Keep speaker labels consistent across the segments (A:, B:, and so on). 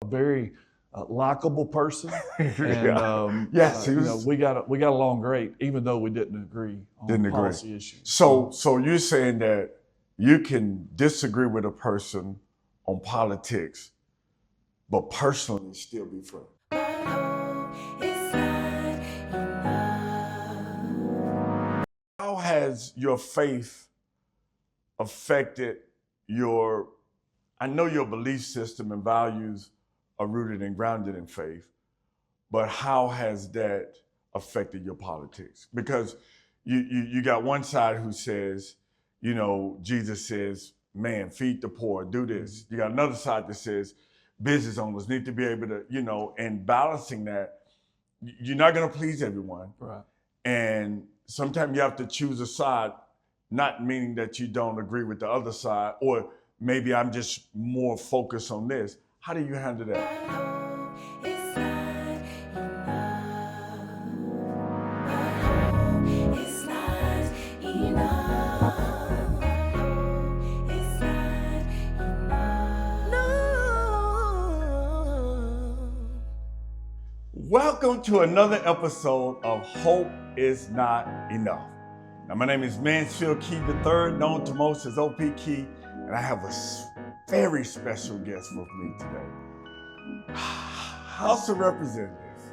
A: very likable person, and
B: yes,
A: we got along great, even though we didn't agree on policy issues.
B: So you're saying that you can disagree with a person on politics, but personally still be friends. How has your faith affected I know your belief system and values are rooted and grounded in faith, but how has that affected your politics? Because you got one side who says, Jesus says, man, feed the poor, do this. You got another side that says business owners need to be able to, and balancing that, you're not going to please everyone.
A: Right.
B: And sometimes you have to choose a side, not meaning that you don't agree with the other side, or maybe I'm just more focused on this. How do you handle that? Welcome to another episode of Hope Is Not Enough. Now, my name is Mansfield Key III, known to most as OP Key, and I have a very special guest with me today. House of Representatives,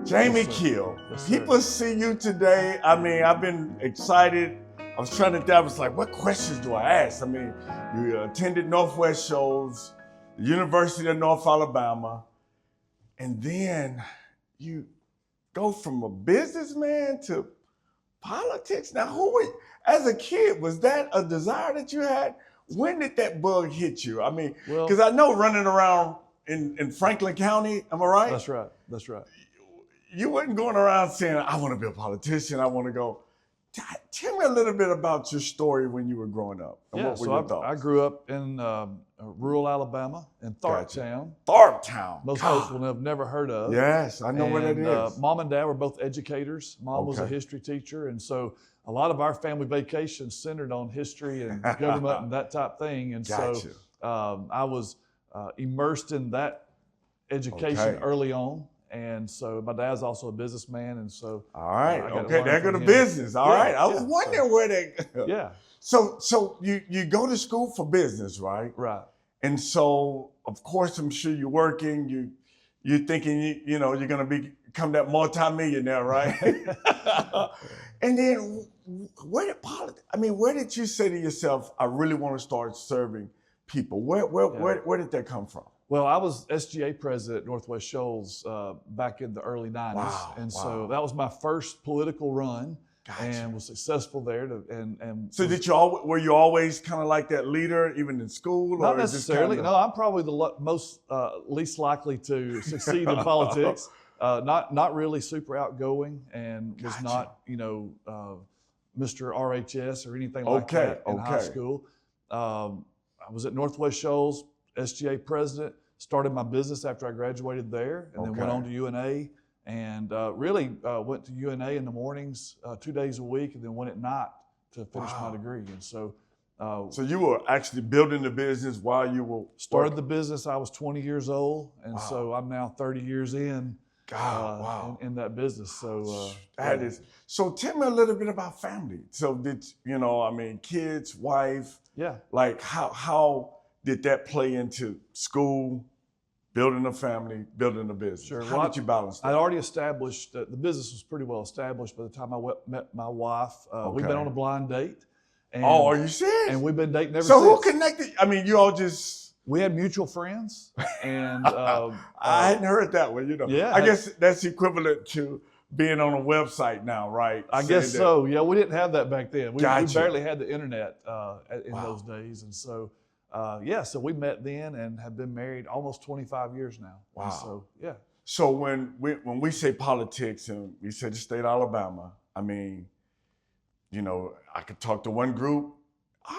B: Jamie Kiel.
A: Yes,
B: People see you today. I mean, I've been excited. I was trying to think, I was like, what questions do I ask? I mean, you attended Northwest Shoals, the University of North Alabama, and then you go from a businessman to politics. Now, as a kid, was that a desire that you had? When did that bug hit you? I mean, because I know running around in Franklin County, am I right?
A: That's right. That's right.
B: You wasn't going around saying, I want to be a politician, I want to go. Tell me a little bit about your story when you were growing up. And what were your thoughts?
A: I grew up in rural Alabama in Tharptown.
B: Tharptown.
A: Most folks will have never heard of.
B: Yes, I know where that is.
A: Mom and Dad were both educators. Mom was a history teacher, and so a lot of our family vacations centered on history and government and that type thing. And so I was immersed in that education early on. And so my dad's also a businessman, and so
B: all right, there go to business. All right, I was wondering where they.
A: Yeah.
B: So you go to school for business, right?
A: Right.
B: And so of course I'm sure you're working. You're thinking you're going to become that multimillionaire, right? And then where did you say to yourself, I really want to start serving people? Where did that come from?
A: Well, I was SGA president at Northwest Shoals back in the early 90s.
B: Wow,
A: so that was my first political run. Gotcha. And was successful there.
B: So were you always kind of like that leader, even in school?
A: Not necessarily. No, I'm probably the most least likely to succeed in politics. Not really super outgoing, and was not Mr. RHS or anything like that in high school. I was at Northwest Shoals, SGA president, started my business after I graduated there, and then went on to UNA, and really went to UNA in the mornings 2 days a week, and then went at night to finish my degree. And so
B: so you were actually building the business while you were
A: started the business. I was 20 years old, and so I'm now 30 years in in that business. So
B: that is. So tell me a little bit about family. So did kids, wife?
A: Yeah.
B: Like how did that play into school, building a family, building a business?
A: Sure.
B: How did you balance that?
A: I'd already established that the business was pretty well established by the time I met my wife. We've been on a blind date. And,
B: are you serious?
A: And we've been dating ever since.
B: So who connected? I mean, you all just...
A: We had mutual friends. And
B: I hadn't heard that one,
A: Yeah.
B: I guess that's equivalent to being on a website now, right?
A: I guess so. Yeah, we didn't have that back then. We barely had the internet in those days. And so... so we met then and have been married almost 25 years now.
B: Wow.
A: And so, yeah.
B: So when we say politics and we say the state of Alabama, I mean, I could talk to one group,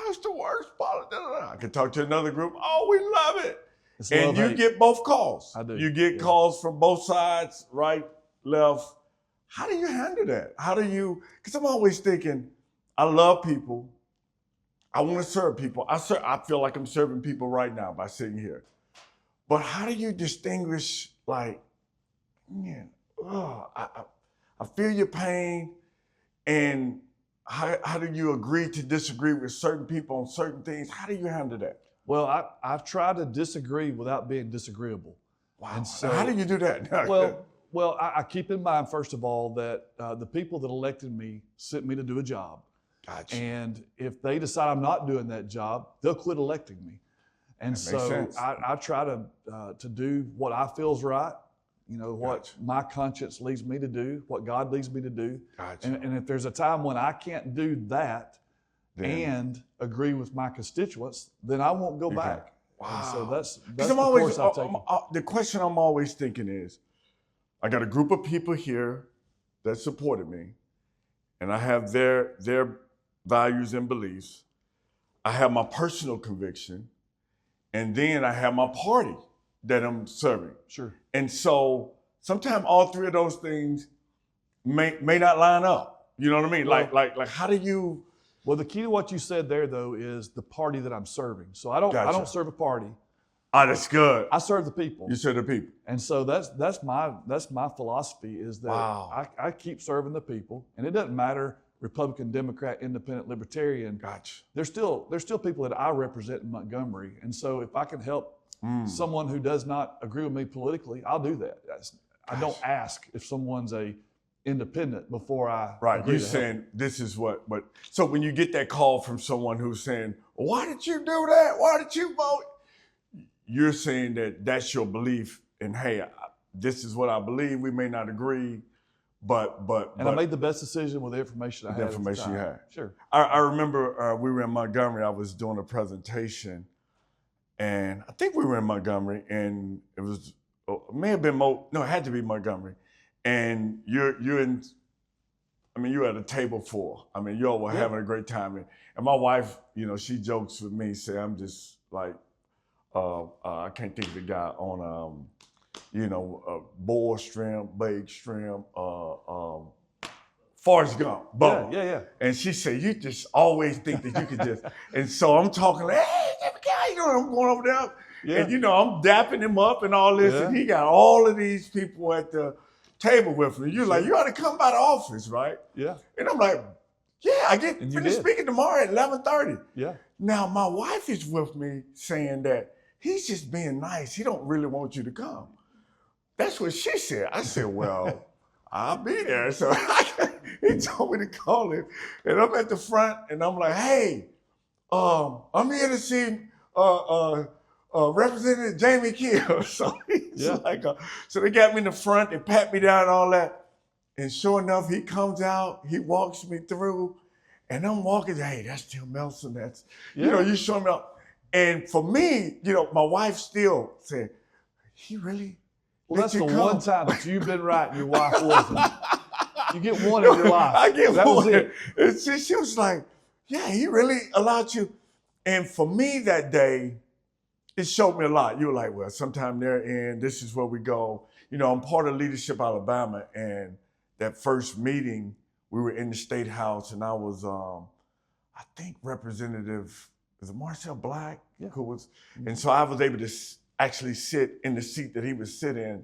B: it's the worst politics. I could talk to another group, we love it. And you get both calls.
A: I do.
B: You get calls from both sides, right, left. How do you handle that? Because I'm always thinking, I love people. I want to serve people. I feel like I'm serving people right now by sitting here. But how do you distinguish, like, man, I feel your pain, and how do you agree to disagree with certain people on certain things? How do you handle that?
A: Well, I've tried to disagree without being disagreeable.
B: Wow.
A: And so,
B: how do you do that?
A: Well, I keep in mind, first of all, that the people that elected me sent me to do a job.
B: Gotcha.
A: And if they decide I'm not doing that job, they'll quit electing me. And
B: That makes
A: so
B: sense.
A: I try to do what I feel is right, what
B: Gotcha.
A: my conscience leads me to do, what God leads me to do.
B: Gotcha.
A: And if there's a time when I can't do that and agree with my constituents, then I won't go back.
B: Wow.
A: And so that's
B: I'm
A: the
B: always,
A: course I've taken.
B: the question I'm always thinking is, I got a group of people here that supported me, and I have their values and beliefs. I have my personal conviction, and then I have my party that I'm serving.
A: Sure.
B: And so sometimes all three of those things may not line up. You know what I mean?
A: Well,
B: like how do you?
A: Well, the key to what you said there, though, is the party that I'm serving. So I don't serve a party.
B: Oh, that's good.
A: I serve the people.
B: You serve the people.
A: And so that's my philosophy, is that I keep serving the people, and it doesn't matter Republican, Democrat, Independent, Libertarian.
B: Gotcha.
A: There's still people that I represent in Montgomery, and so if I can help someone who does not agree with me politically, I'll do that. I don't ask if someone's a independent before I agree.
B: You're
A: to
B: saying
A: help.
B: this is what. So when you get that call from someone who's saying, "Why did you do that? Why did you vote?" You're saying that that's your belief, and hey, this is what I believe. We may not agree, but
A: I made the best decision with the information I had.
B: The information
A: at the
B: you
A: time.
B: had.
A: Sure.
B: I remember we were in Montgomery. I was doing a presentation, and I think we were in Montgomery, and it was it may have been it had to be Montgomery, and you're at a table full. I mean, you all were having a great time, and my wife, she jokes with me, say I'm just like. I can't think of the guy on, boiled shrimp, baked shrimp, Forrest Gump.
A: Yeah.
B: And she said, you just always think that you could just, and so I'm talking like, hey, that guy, I'm going over there.
A: Yeah.
B: And, I'm dapping him up and all this, and he got all of these people at the table with me. You're like, you ought to come by the office, right?
A: Yeah.
B: And I'm like, yeah, I get finished speaking tomorrow at 11:30.
A: Yeah.
B: Now, my wife is with me saying that he's just being nice. He don't really want you to come. That's what she said. I said, well, I'll be there. So he told me to call him. And I'm at the front, and I'm like, hey, I'm here to see Representative Jamie Kiel. So he's like, so they got me in the front, they pat me down and all that. And sure enough, he comes out, he walks me through, and I'm walking, hey, that's Tim Melson. That's, you show me up. And for me, my wife still said, he really?
A: Well, that's the one time that you've been right and your wife wasn't. You get one in your life.
B: I get
A: that
B: one.
A: Was it.
B: And she was like, yeah, he really allowed you. And for me that day, it showed me a lot. You were like, well, sometime they're in, this is where we go. I'm part of Leadership Alabama, and that first meeting, we were in the State House, and I was, I think Representative, is it Marcel Black?
A: Yeah.
B: Who was, and so I was able to actually sit in the seat that he was sitting in,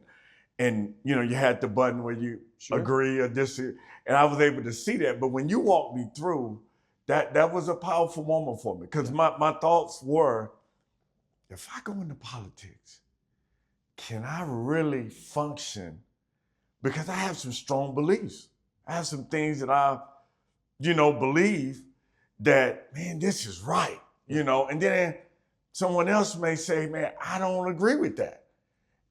B: and you had the button where you agree or disagree, and I was able to see that. But when you walked me through, that was a powerful moment for me, because my thoughts were, if I go into politics, can I really function? Because I have some strong beliefs. I have some things that I, believe that, man, this is right, and then someone else may say, man, I don't agree with that.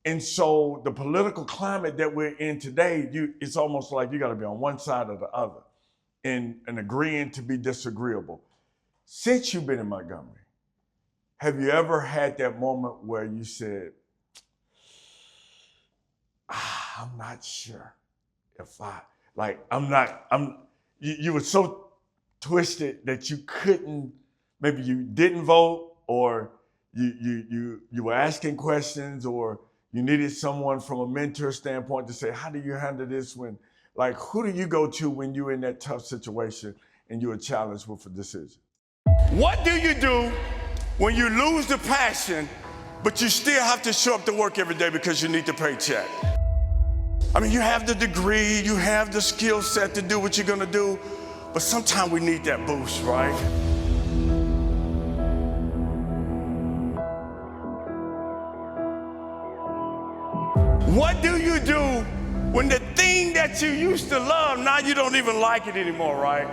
B: And so the political climate that we're in today, it's almost like you got to be on one side or the other and agreeing to be disagreeable. Since you've been in Montgomery, have you ever had that moment where you said, I'm not sure if you were so twisted that you couldn't, maybe you didn't vote, or you were asking questions, or you needed someone from a mentor standpoint to say, how do you handle this when, who do you go to when you're in that tough situation and you're challenged with a decision? What do you do when you lose the passion but you still have to show up to work every day because you need the paycheck. I mean, you have the degree, you have the skill set to do what you're gonna do, but sometimes we need that boost, right? What do you do when the thing that you used to love, now you don't even like it anymore, right?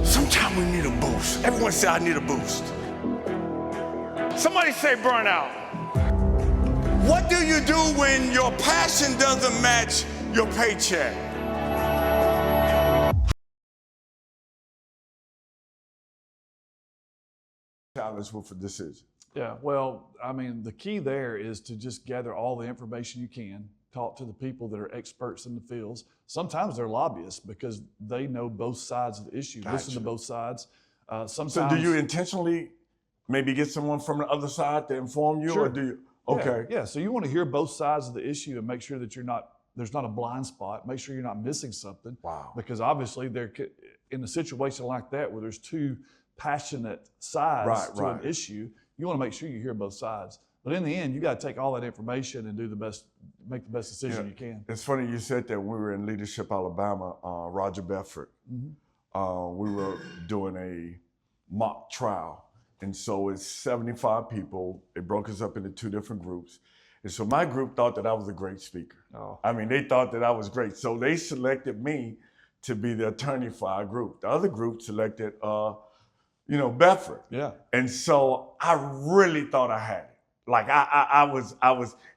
B: Sometimes we need a boost. Everyone say, I need a boost. Somebody say burnout. What do you do when your passion doesn't match your paycheck? Challenge with a decision.
A: Yeah, well, I mean, the key there is to just gather all the information you can, talk to the people that are experts in the fields. Sometimes they're lobbyists because they know both sides of the issue, listen to both sides. Sometimes.
B: So do you intentionally maybe get someone from the other side to inform you?
A: Sure.
B: Or do you? Okay.
A: Yeah, so you want to hear both sides of the issue and make sure that there's not a blind spot. Make sure you're not missing something.
B: Wow.
A: Because obviously in a situation like that where there's two passionate sides to an issue, you want to make sure you hear both sides. But in the end, you got to take all that information and make the best decision you can.
B: It's funny you said that when we were in Leadership, Alabama, Roger Bedford, we were doing a mock trial. And so it's 75 people. They broke us up into two different groups. And so my group thought that I was a great speaker.
A: Oh.
B: I mean, they thought that I was great. So they selected me to be the attorney for our group. The other group selected, Bedford.
A: Yeah.
B: And so I really thought I had it. Like I was,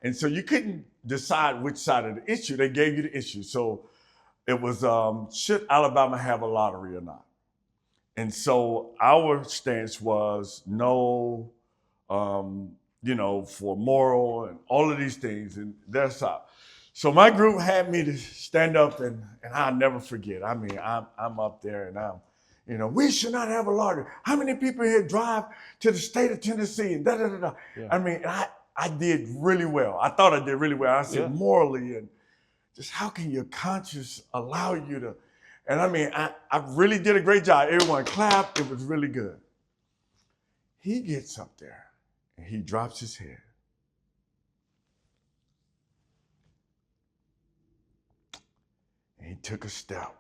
B: and so you couldn't decide which side of the issue. They gave you the issue. So it was, should Alabama have a lottery or not? And so our stance was no, for moral and all of these things, and their side. So my group had me to stand up, and I'll never forget. I mean, I'm up there, and we should not have a lottery. How many people here drive to the state of Tennessee and da-da-da-da? Yeah. I mean, I did really well. I thought I did really well. I said morally, and just how can your conscience allow you to, and I mean, I really did a great job. Everyone clapped, it was really good. He gets up there and he drops his head. And he took a step.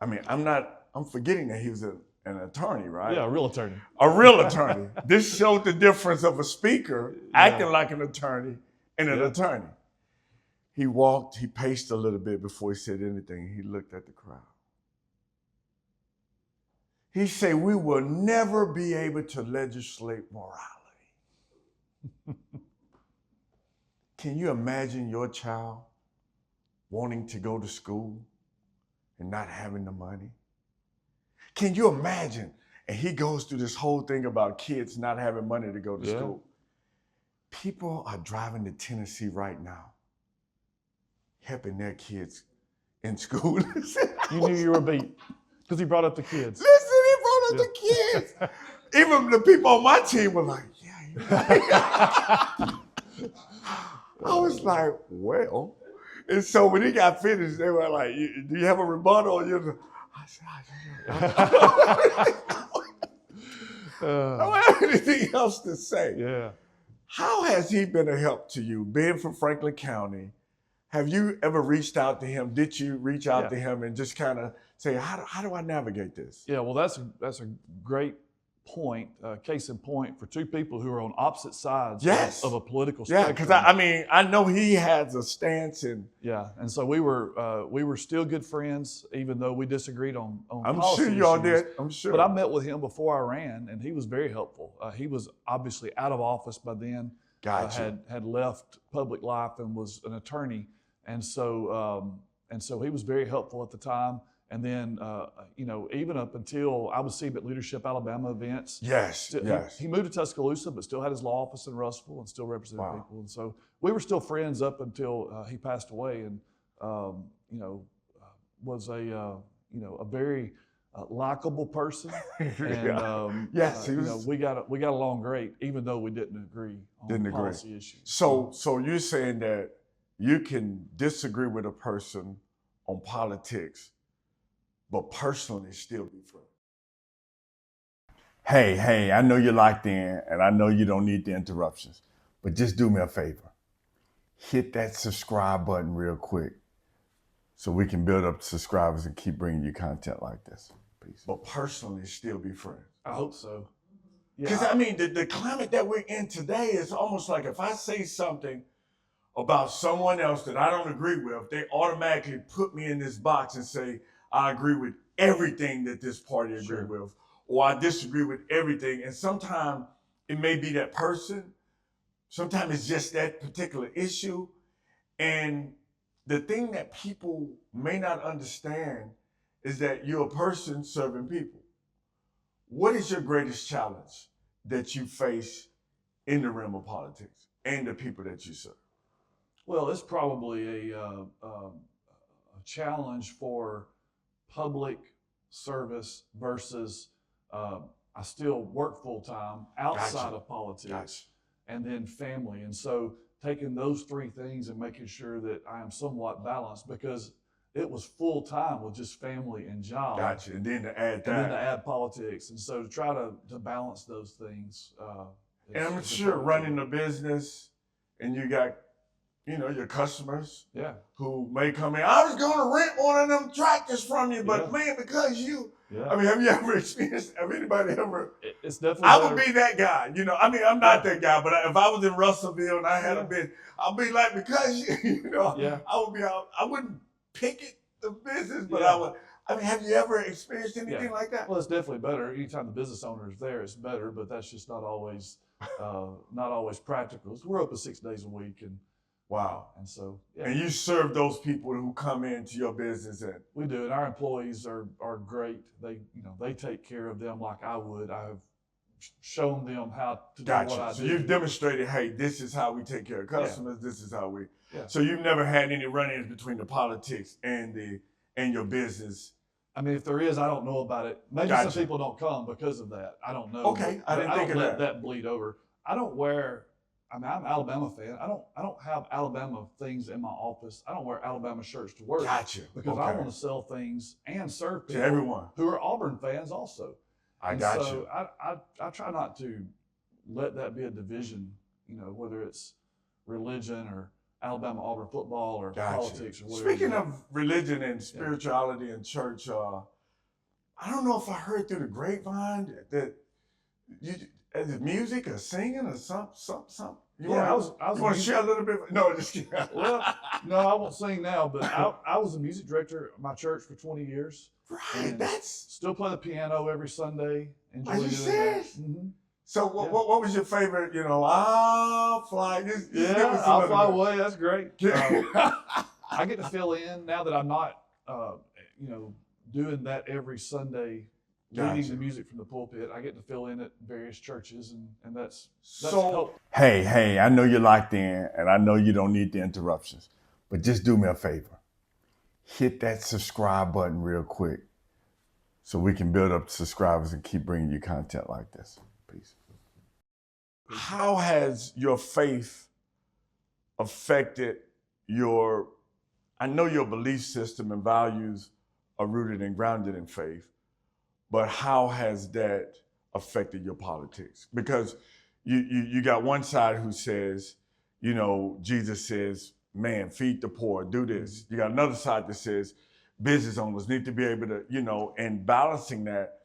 B: I mean, I'm forgetting that he was an attorney, right?
A: Yeah, a real attorney.
B: A real attorney. This showed the difference of a speaker acting like an attorney and an attorney. He paced a little bit before he said anything. He looked at the crowd. He said, we will never be able to legislate morality. Can you imagine your child wanting to go to school and not having the money? Can you imagine? And he goes through this whole thing about kids not having money to go to school. People are driving to Tennessee right now, helping their kids in school.
A: You knew you were beat because he brought up the kids.
B: Listen, he brought up the kids. Even the people on my team were like, yeah, you're right. I was like, well. And so when he got finished, they were like, do you have a rebuttal? I said, I don't have anything else to say.
A: Yeah.
B: How has he been a help to you? Being from Franklin County, have you ever reached out to him? Did you reach out to him and just kind of say, how do I navigate this?
A: Yeah, well, that's a great point, case in point, for two people who are on opposite sides of a political spectrum.
B: Yeah, because I know he has a stance and
A: and so we were still good friends, even though we disagreed on
B: I'm
A: policy
B: sure y'all
A: issues.
B: did. I'm sure.
A: But I met with him before I ran, and he was very helpful. He was obviously out of office by then.
B: Gotcha.
A: Had left public life and was an attorney, and so he was very helpful at the time. And then, even up until I would see him at Leadership Alabama events.
B: Yes.
A: He moved to Tuscaloosa, but still had his law office in Russellville and still represented people. And so we were still friends up until he passed away, and was a very likable person. And we got along great, even though we didn't agree on policy issues.
B: So you're saying that you can disagree with a person on politics, but personally still be friends. Hey, I know you're locked in and I know you don't need the interruptions, but just do me a favor. Hit that subscribe button real quick so we can build up subscribers and keep bringing you content like this. Peace. But personally, still be friends.
A: I hope so.
B: Because I mean, the climate that we're in today is almost like if I say something about someone else that I don't agree with, they automatically put me in this box and say, I agree with everything that this party agree with, or I disagree with everything. And sometimes it may be that person. Sometimes it's just that particular issue. And the thing that people may not understand is that you're a person serving people. What is your greatest challenge that you face in the realm of politics and the people that you serve?
A: Well, it's probably a challenge for public service versus I still work full time outside of politics, and then family. And so taking those three things and making sure that I am somewhat balanced, because it was full time with just family and job.
B: Gotcha. And then to add that.
A: And then to add politics. And so to try to balance those things.
B: And I'm sure running a business and you got, you know, your customers who may come in. I was going to rent one of them tractors from you, but man, because you, I mean, have you ever experienced, have anybody ever?
A: It's definitely
B: I would be that guy, you know. I mean, I'm not that guy, but if I was in Russellville and I had a business, I'll be like, because you know, I would be out, I wouldn't picket the business, but I would. I mean, have you ever experienced anything like that?
A: Well, it's definitely better. Anytime the business owner is there, it's better, but that's just not always practical. So we're open 6 days a week, and
B: wow.
A: And so,
B: And you serve those people who come into your business, and
A: we do. And our employees are great. They take care of them like I would. I have shown them how to do what I do.
B: So you've demonstrated, hey, this is how we take care of customers. This is how we. So you've never had any run-ins between the politics and your business.
A: I mean, if there is, I don't know about it. Maybe some people don't come because of that. I don't know.
B: Okay, I didn't think of
A: let that bleed over. I don't wear. I mean, I'm an Alabama fan. I don't have Alabama things in my office. I don't wear Alabama shirts to work. Because I want to sell things and serve people
B: to everyone
A: who are Auburn fans also.
B: I try not to let that be a division, you know, whether it's religion or Alabama Auburn football or politics or whatever. Speaking of religion and spirituality and church, I don't know if I heard through the grapevine that is it music or singing or something? You want to share a little bit? No, just kidding.
A: Well, no, I won't sing now, but I was a music director at my church for 20 years.
B: Right, that's...
A: Still play the piano every Sunday.
B: Are you serious? Mm-hmm. So what was your favorite, you know, I'll fly.
A: I'll fly away, that's great. I get to fill in now that I'm not, you know, doing that every Sunday, leading the music from the pulpit. I get to fill in at various churches, and that's helpful.
B: Hey, I know you're locked in, and I know you don't need the interruptions, but just do me a favor. Hit that subscribe button real quick so we can build up subscribers and keep bringing you content like this. Peace. How has your faith affected I know your belief system and values are rooted and grounded in faith, but how has that affected your politics? Because you got one side who says, you know, Jesus says, man, feed the poor, do this. You got another side that says business owners need to be able to, you know, and balancing that,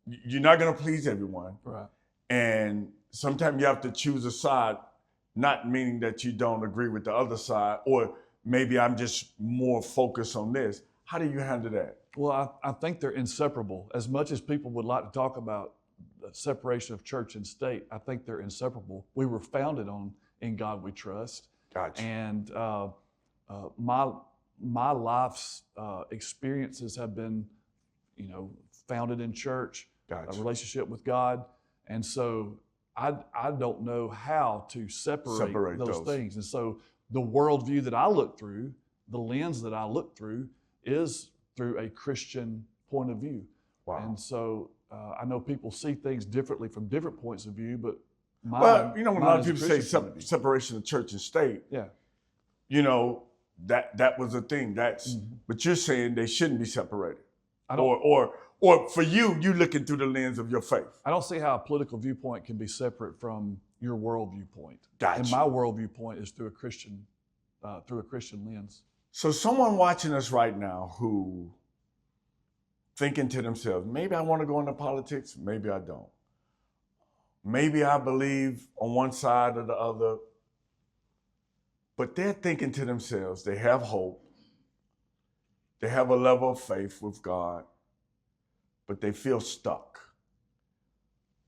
B: you're not going to please everyone.
A: Right.
B: And sometimes you have to choose a side, not meaning that you don't agree with the other side, or maybe I'm just more focused on this. How do you handle that?
A: Well, I think they're inseparable. As much as people would like to talk about the separation of church and state, I think they're inseparable. We were founded on In God We Trust.
B: Gotcha.
A: And my life's experiences have been, you know, founded in church, a relationship with God. And so I don't know how to separate those things. And so the worldview that I look through, the lens that I look through, is through a Christian point of view. Wow. And so I know people see things differently from different points of view, but
B: you know, when a lot of people say separation of church and state, you know, that was a thing. That's but you're saying they shouldn't be separated. Or Or for you, you looking through the lens of your faith.
A: I don't see how a political viewpoint can be separate from your world viewpoint.
B: Gotcha.
A: And my world viewpoint is through a Christian lens.
B: So someone watching us right now who thinking to themselves, maybe I want to go into politics, maybe I don't. Maybe I believe on one side or the other, but they're thinking to themselves, they have hope, they have a level of faith with God, but they feel stuck.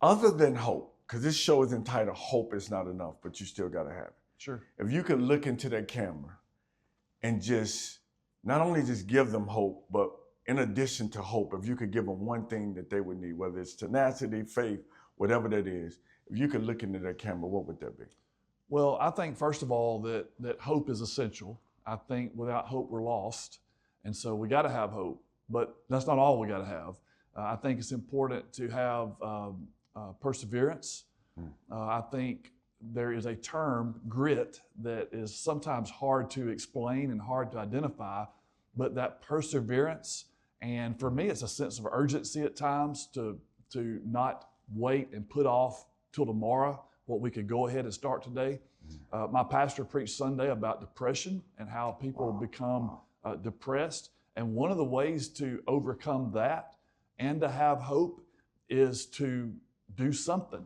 B: Other than hope, because this show is entitled Hope Is Not Enough, but you still got to have it.
A: Sure.
B: If you could look into that camera and just, not only just give them hope, but in addition to hope, if you could give them one thing that they would need, whether it's tenacity, faith, whatever that is, if you could look into that camera, what would that be?
A: Well, I think, first of all, that hope is essential. I think without hope, we're lost. And so we got to have hope, but that's not all we got to have. I think it's important to have perseverance. I think there is a term, grit, that is sometimes hard to explain and hard to identify, but that perseverance, and for me, it's a sense of urgency at times to not wait and put off till tomorrow what we could go ahead and start today. My pastor preached Sunday about depression and how people become depressed. And one of the ways to overcome that and to have hope is to do something.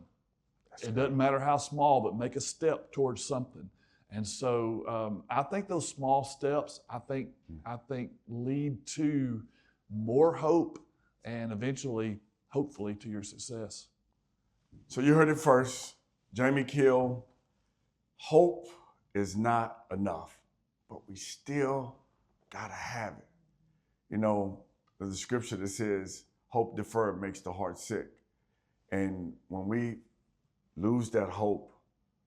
A: It doesn't matter how small, but make a step towards something. And so I think those small steps, I think lead to more hope and eventually, hopefully, to your success.
B: So you heard it first. Jamie Kiel, hope is not enough, but we still gotta have it. You know, there's a scripture that says, hope deferred makes the heart sick. And when we lose that hope,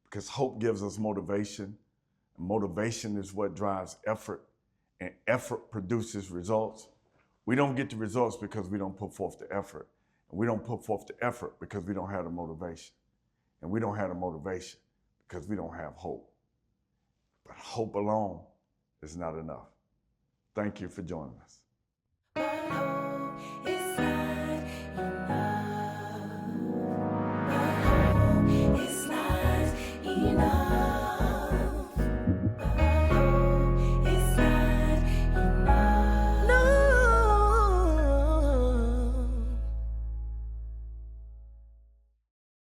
B: because hope gives us motivation, and motivation is what drives effort, and effort produces results. We don't get the results because we don't put forth the effort. And we don't put forth the effort because we don't have the motivation. And we don't have the motivation because we don't have hope. But hope alone is not enough. Thank you for joining us.